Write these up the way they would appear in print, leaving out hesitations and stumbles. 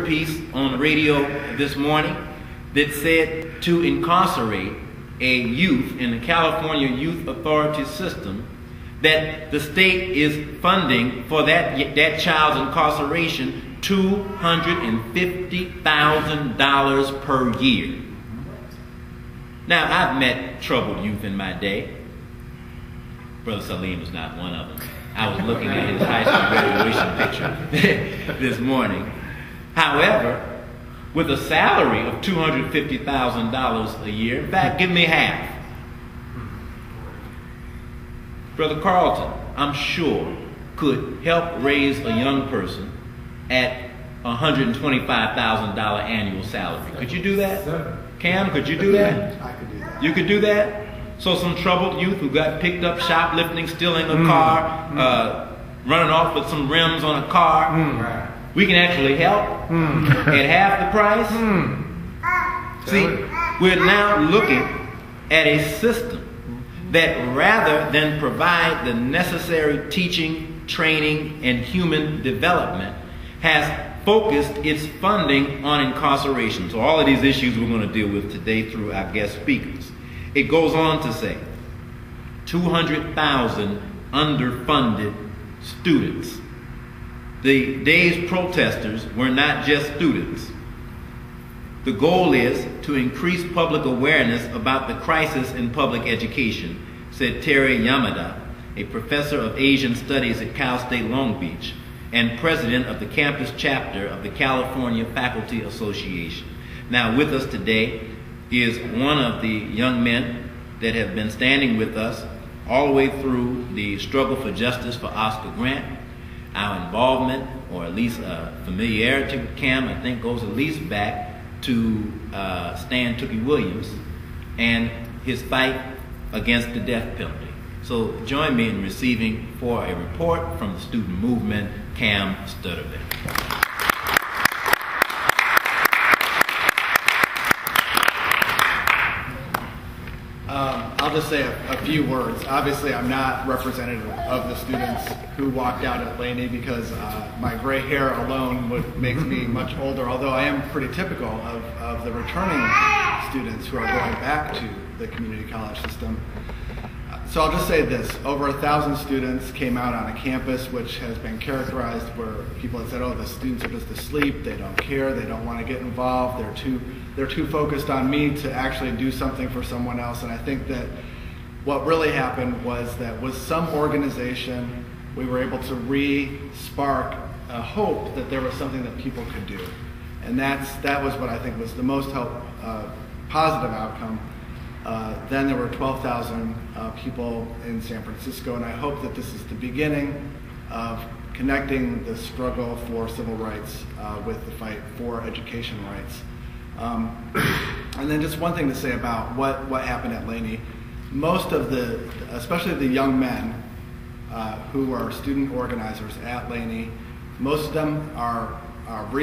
piece on the radio this morning that said to incarcerate a youth in the California Youth Authority system, that the state is funding for that child's incarceration $250,000 per year. Now, I've met troubled youth in my day. Brother Salim is not one of them. I was looking at his high school graduation picture this morning. However, with a salary of $250,000 a year, in fact, give me half. Brother Carlton, I'm sure, could help raise a young person at $125,000 annual salary. Could you do that? Cam, could you do that? I could do that. You could do that? So some troubled youth who got picked up shoplifting, stealing a car, running off with some rims on a car, we can actually help at half the price. See, we're now looking at a system that rather than provide the necessary teaching, training, and human development, has focused its funding on incarceration. So all of these issues we're going to deal with today through our guest speakers. It goes on to say 200,000 underfunded students. The day's protesters were not just students. The goal is to increase public awareness about the crisis in public education, said Terry Yamada, a professor of Asian Studies at Cal State Long Beach and president of the campus chapter of the California Faculty Association. Now with us today is one of the young men that have been standing with us all the way through the struggle for justice for Oscar Grant. Our involvement, or at least familiarity with Cam, I think goes at least back to Stan Tookie Williams and his fight against the death penalty. So join me in receiving for a report from the student movement, Kam Studerbeck. I'll just say a few words. Obviously, I'm not representative of the students who walked out at Laney because my gray hair alone makes me much older, although I am pretty typical of the returning students who are going back to the community college system. So I'll just say this, over 1,000 students came out on a campus which has been characterized where people have said, oh, the students are just asleep, they don't care, they don't want to get involved, they're too focused on me to actually do something for someone else. And I think that what really happened was that with some organization, we were able to re-spark a hope that there was something that people could do. And that was what I think was the most positive outcome. Then there were 12,000 people in San Francisco, and I hope that this is the beginning of connecting the struggle for civil rights with the fight for education rights. And then just one thing to say about what happened at Laney. Most of especially the young men who are student organizers at Laney, most of them are have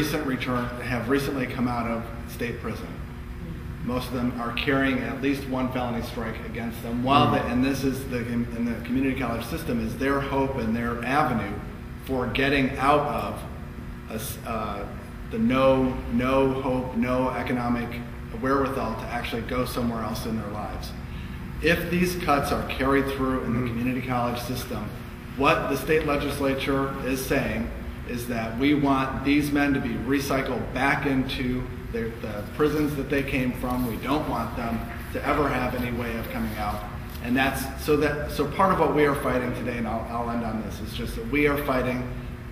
recently come out of state prison. Most of them are carrying at least one felony strike against them. And this is in the community college system is their hope and their avenue for getting out of the no hope, no economic wherewithal to actually go somewhere else in their lives. If these cuts are carried through in the community college system, what the state legislature is saying is that we want these men to be recycled back into the prisons that they came from. We don't want them to ever have any way of coming out. And so part of what we are fighting today, and I'll end on this, is just that we are fighting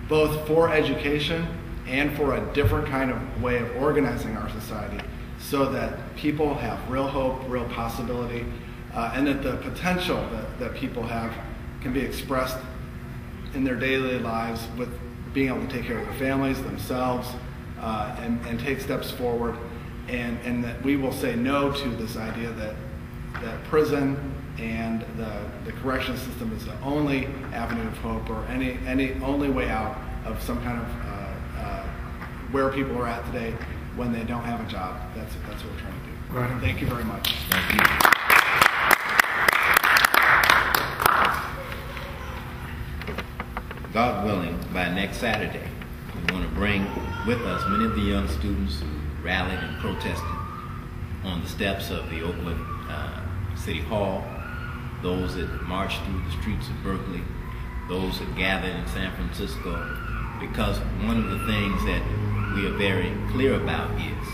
both for education and for a different kind of way of organizing our society so that people have real hope, real possibility, and that the potential that people have can be expressed in their daily lives with being able to take care of their families, themselves, and take steps forward, and that we will say no to this idea that prison and the correction system is the only avenue of hope or any only way out of some kind of where people are at today when they don't have a job. That's what we're trying to do. Right. Thank you very much. Thank you. God willing, by next Saturday, we want to bring with us many of the young students who rallied and protested on the steps of the Oakland City Hall, those that marched through the streets of Berkeley, those that gathered in San Francisco, because one of the things that we are very clear about is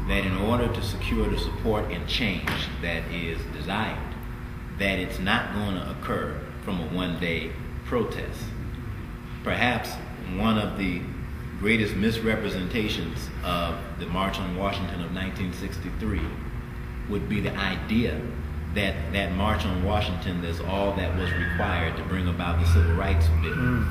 that in order to secure the support and change that is desired, that it's not going to occur from a one-day protest. Perhaps one of the greatest misrepresentations of the March on Washington of 1963 would be the idea that that March on Washington is all that was required to bring about the Civil Rights Bill.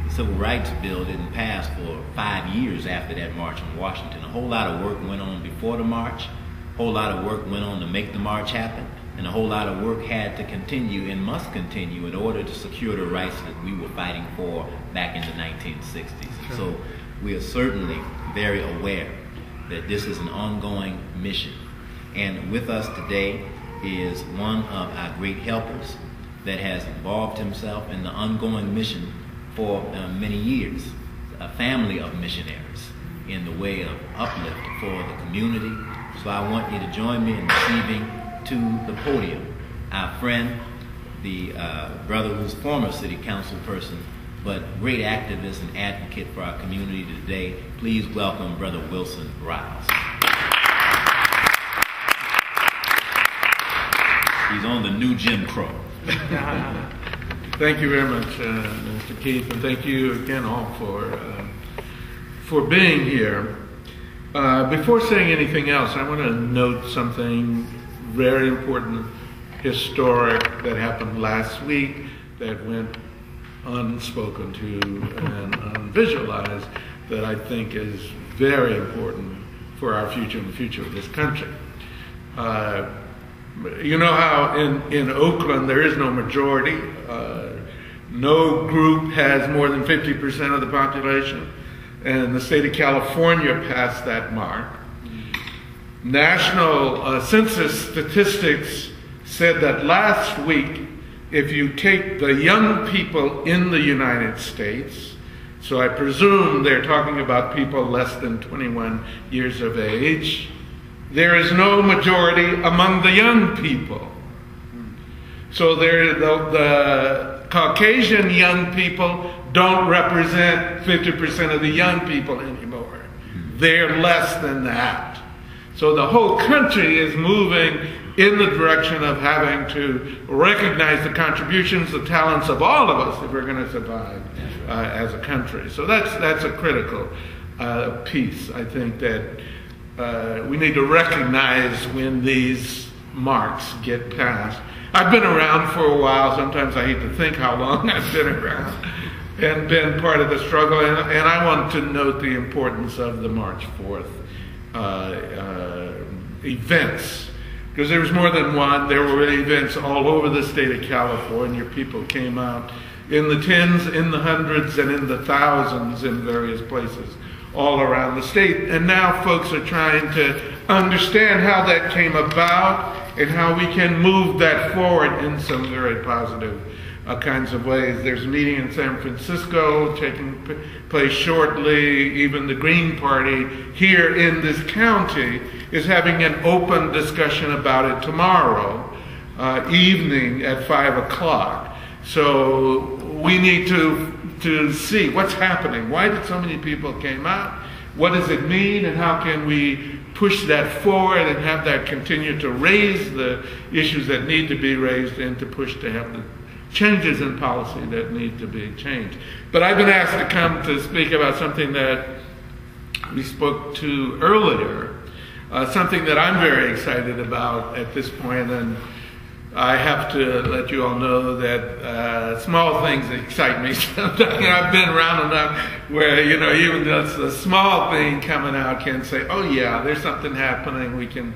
The Civil Rights Bill didn't pass for 5 years after that March on Washington. A whole lot of work went on before the march, a whole lot of work went on to make the march happen, and a whole lot of work had to continue and must continue in order to secure the rights that we were fighting for back in the 1960s. Sure. So we are certainly very aware that this is an ongoing mission. And with us today is one of our great helpers that has involved himself in the ongoing mission for many years, a family of missionaries in the way of uplift for the community. So I want you to join me in receiving to the podium our friend, the brother who's former city council person, but great activist and advocate for our community today. Please welcome Brother Wilson Riles. He's on the new Jim Crow. Thank you very much, Mr. Keith, and thank you again all for being here. Before saying anything else, I want to note something very important, historic, that happened last week that went unspoken to and unvisualized, that I think is very important for our future and the future of this country. You know how in Oakland there is no majority. No group has more than 50% of the population, and the state of California passed that mark. National census statistics said that last week, if you take the young people in the United States, so I presume they're talking about people less than 21 years of age, there is no majority among the young people. So the Caucasian young people don't represent 50% of the young people anymore. They're less than that. So the whole country is moving in the direction of having to recognize the contributions, the talents of all of us if we're going to survive as a country. So that's a critical piece, I think, that we need to recognize when these marks get passed. I've been around for a while. Sometimes I hate to think how long I've been around and been part of the struggle. And I want to note the importance of the March 4th events. Because there was more than one. There were events all over the state of California. People came out in the tens, in the hundreds, and in the thousands in various places all around the state. And now folks are trying to understand how that came about and how we can move that forward in some very positive kinds of ways. There's a meeting in San Francisco taking place shortly. Even the Green Party here in this county is having an open discussion about it tomorrow evening at 5 o'clock. So we need to see what's happening. Why did so many people came out? What does it mean, and how can we push that forward and have that continue to raise the issues that need to be raised and to push to have the changes in policy that need to be changed. But I've been asked to come to speak about something that we spoke to earlier, something that I'm very excited about at this point, and I have to let you all know that small things excite me sometimes. I've been around enough where, you know, even just a small thing coming out can say, oh yeah, there's something happening, we can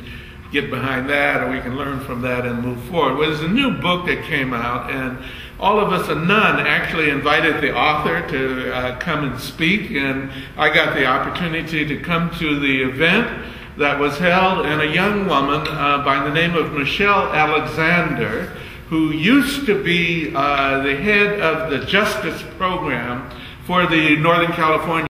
get behind that, or we can learn from that and move forward. Well, there's a new book that came out, and all of us, a nun, actually invited the author to come and speak, and I got the opportunity to come to the event that was held, and a young woman by the name of Michelle Alexander, who used to be the head of the justice program for the Northern California